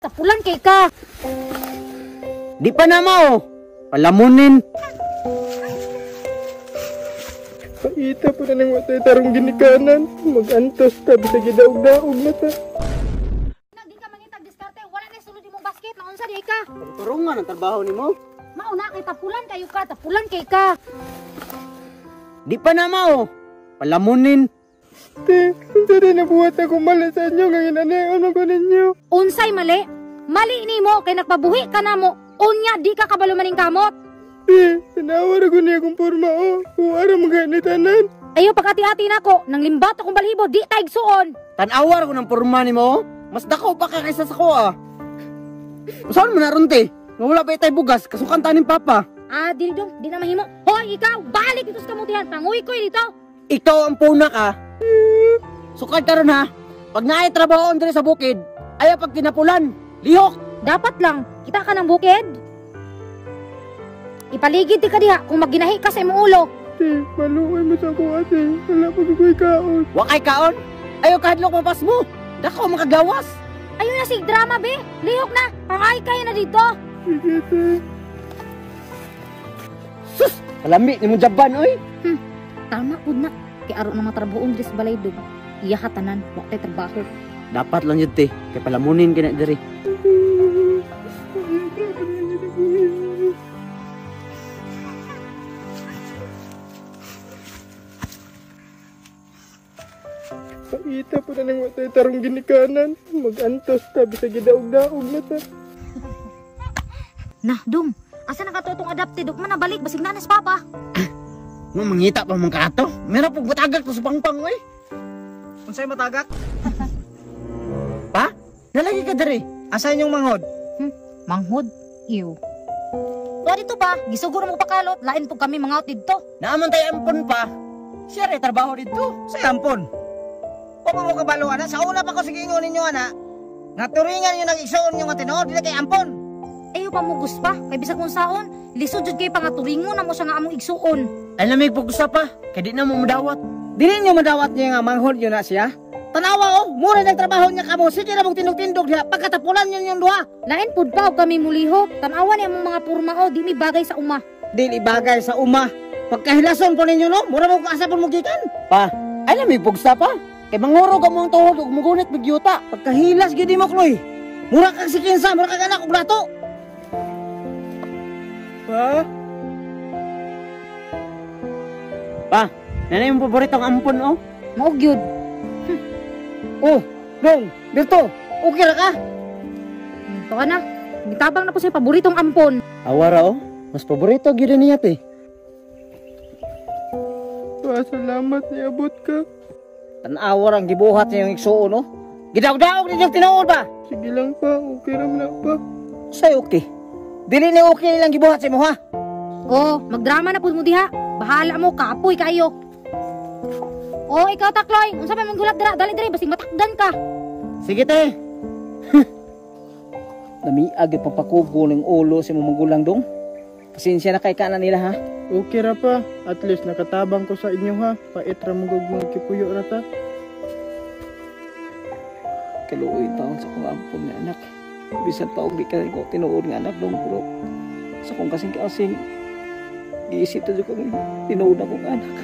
tapulan kay ka. Di pa na mao. Palamunin. Paita po na nang watay tarong ginikanan. Mag-antos ta, bisa gidaog-daog na ta. Di ka mangitag diskarte, wala na sulod imong basket, naunsa di ka. Turungan ang trabaho nimo. Mauna kay tapulan kayo ka, tapulan kay ka. Di pa na mao. Palamunin. Te, unsa na nabuhat ako mali sa inyo nga ginanayon ko ninyo. Unsay mali? Mali nimo kay nagpabuhi ka na mo. Unya di ka kabalo maning kamot. Te, tinawar ako niya kong porma o. Kuwara maganitanan. Ayo pagkati-hati nako, nang limbat akong balhibo, di taigsuon. Tanawar ko ng porma nimo. Mas dako pa ka kaysa sa ko ah. Saan mo naron te? Wala pa itay bugas, kasukan ta ning papa. Ah, dili dong, di na mahimo. Hoy, ikaw, balik dito sa kamutihan. Panguwi ko dito. Ikaw ang puna ka. Sukad karon ha. Pag naay trabaho diri sa bukid, ayaw pag tinapulan. Lihok. Dapat lang, kita ka ng bukid. Ipaligid di ka diha kung magginahi ka sa imong ulo. Te, maluoy mo sa ako ate. Wala pa ko'y kaon. Wa kay kaon. Ayaw kahadlok mapas mo. Dako makagawas. Ayun na sig drama be. Lihok na, pangay kayo na dito. Sige te. Sus, kalami ni mo jaban oy. Tama pud na. Kay aro na matrabuon dis balay dog. Iya hatanan, wa tay trabaho. Dapat lang yun te. Kay palamunin kina diri. Paita po na nang watay tarong ginikanan. Mag-antos ta, bisa gidaog-daog na ta. Nah, dong. Asa nakatutong adapted ug man nabalik basig na nas papa. Mo mangita pa man kato. Meron pug batagak to sa pangpang oy. Unsay matagak? Pa? Nalagi ka diri. Asa inyong manghod? Manghod. Ew. Wa dito ba? Gisuguro mo pakalot, lain pug kami mga out didto. Naaman tay ampon pa. Siya ray trabaho dito. Sa ampon. Wa mo kabalo ana, sa una pa ko sige ingon ninyo ana. Nga turingan niyo nag-igsoon niyo nga tinuod dili kay ampon. Ayo pa mo guspa, kay bisag kung saon, lisod jud kay pangaturingon na mo siya nga among igsuon. Ay lamig pug usa pa. Kay di na mo madawat. Dili niyo madawat niya nga manghod niyo na siya. Tanawa oh, mura ng trabaho niya kamo. Sige na mong tinog-tindog diha pagkatapulan niyo yung duha. Lain pud pa og kami mulihok, tan-awa ni among mga porma o di mi bagay sa uma. Dili bagay sa uma. Pagkahilason po ninyo no, mura mo ko asa po mo gikan. Pa, ay lamig pug usa pa. Kay manguro ka mo ang tuhod ug mugunit bigyuta. Pagkahilas gid mo kloy. Mura kag si kinsa, mura kag anak og blato. Pa? Pa, nanay mo paboritong ampon oh. Mao gyud. Oh, dong, Berto, okay ra ka? Tuwa na. Gitabang na po sa paboritong ampon. Awara oh. Mas paborito gyud niya te. Pa, salamat niabot ka. Tanawar ang gibuhat niya yung igsuon no. Gidaog-daog ninyo tinuod ba? Sige lang pa, okay ram na pa. Say okay. Dili ni okay lang gibuhat sa imo ha. Oh, magdrama na pud mo diha. Bahala mo, kaapoy kayo. Oh, ikaw takloy, unsa man mong gulat dira, dali diri basig matakdan ka. Sige te. Namiag yung papakugo ng ulo sa mga magulang dong. Pasensya na kay kanan nila ha. Okay ra pa, at least nakatabang ko sa inyo ha. Pait ra mong mga kipuyo ra ta. Kaluoy taon sa kong ampon nga anak. Bisan pa og di ka ko tinuod nga anak dong pero sa kong kasing-kasing giisip to ko tinuod akong anak.